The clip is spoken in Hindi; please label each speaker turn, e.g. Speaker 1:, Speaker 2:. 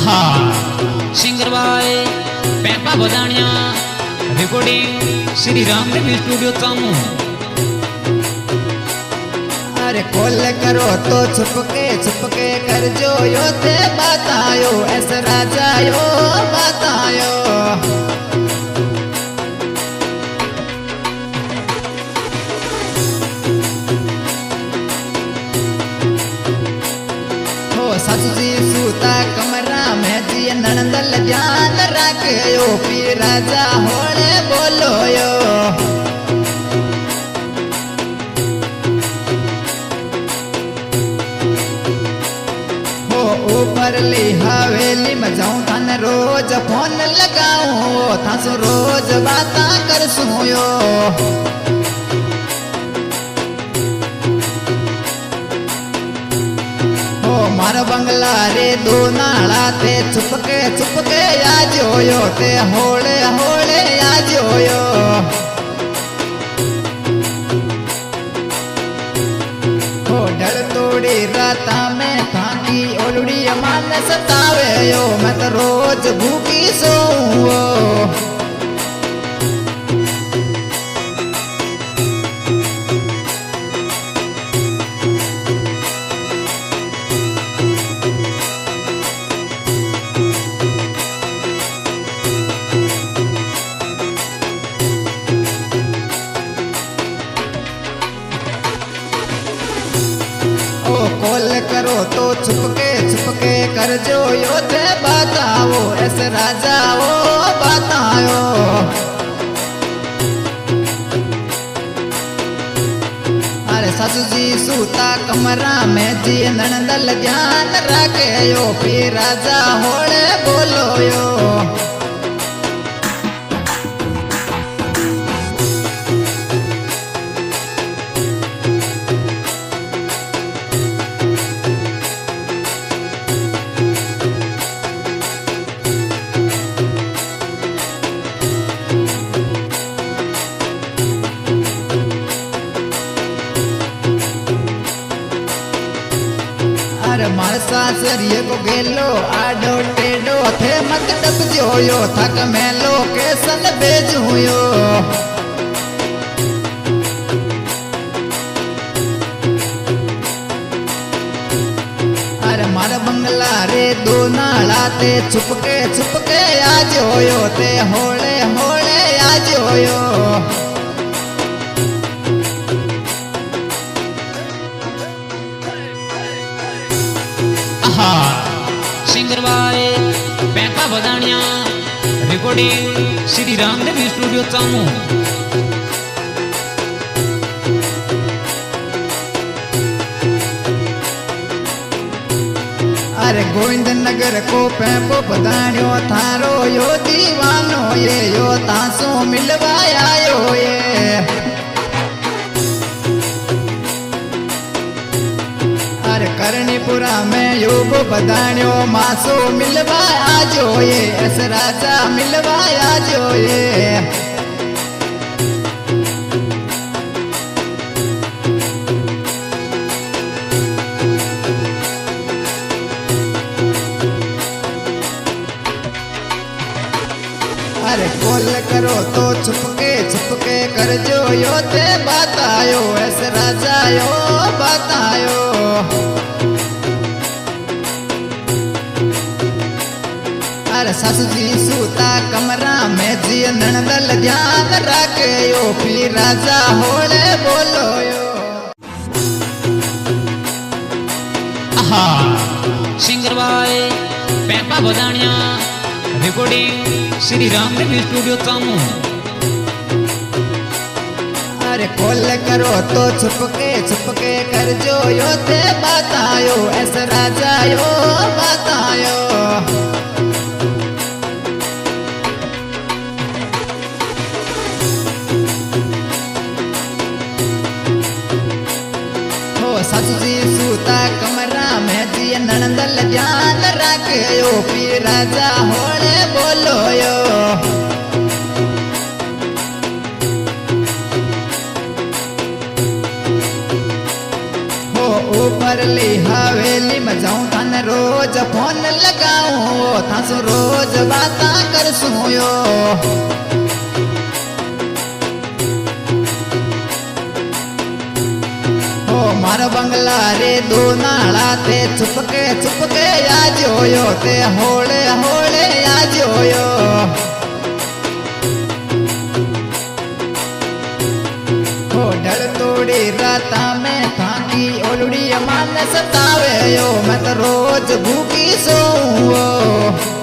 Speaker 1: आहा सिंगर भाई पेपा बदानिया रिकॉर्डिंग श्री रामदेव स्टूडियो चामू।
Speaker 2: अरे कॉल करो तो छुपके छुपके कर जो यो थे बतायो ऐसा राजा यो बतायो। सासू जी सूता कमरा में जी ननदल ध्यान रखयो पी राजा होले बोलो यो। हो ऊपर ली हवेली में जाऊं थाने रोज फोन लगाऊं थासो रोज बाता करसूं यो। मारा बंगला रे दो नाला ते छुपके छुपके आ जोयो ते होले होले आ जोयो। हो डर तोड़ी राता में थाकी ओलड़ी मान सतावे यो मैं तो रोज भूखी सोऊं। कॉल करो तो छुपके छुपके कर जो यो थे बताओ ऐसे राजा वो बतायो। अरे सासू जी सूता कमरा में जी ननदल ध्यान रखे यो फिर राजा होले बोलो यो। मार सासरिये को गेलो आडो टेडो थे मत डब जोयो थक मेलो के सन बेजुयो। अरे मार बंगला रे दो नाला ते छुपके छुपके आ जोयो ते होले होले आ जोयो।
Speaker 1: सिंगर भाई पेपा बदानिया रिकॉर्डिंग श्री रामदेव स्टूडियो चामू।
Speaker 2: अरे गोविंद नगर को पेपो बदानियो थारो यो दीवानो ये यो तासो मिलवाया यो ये। करनीपुरा में योग बदानियो मासो मिलवाया जो ये ऐस राजा मिलवाया जो ये। अरे कॉल करो तो छुपके छुपके कर जो यो थे बतायो ऐस राजा यो बतायो। अरे सासू जी सूता कमरा में जी ननदल ध्यान रखे यो फिर राजा होले बोलो यो।
Speaker 1: आहा सिंगर भाई पेपा बदानिया रिकॉर्डिंग श्री रामदेव स्टूडियो चामू।
Speaker 2: अरे कॉल करो तो छुपके छुपके कर जो यो थे बतायो ऐसा राजा यो बतायो। सासू जी सूता कमरा में जी ननदल ध्यान रखयो फिर राजा होले बोलो यो। हो ऊपर ली हवेली में जाऊं थाने मैं रोज फोन लगाऊं थासु रोज बाता करसूं यो मार बंगला रे दो नाला ते चुपके चुपके आ जोयो ते होले होले आ जोयो ढल तोड़ी राता में थाकी ओलड़ी मान सतावे यो मैं तो रोज भूखी सोऊं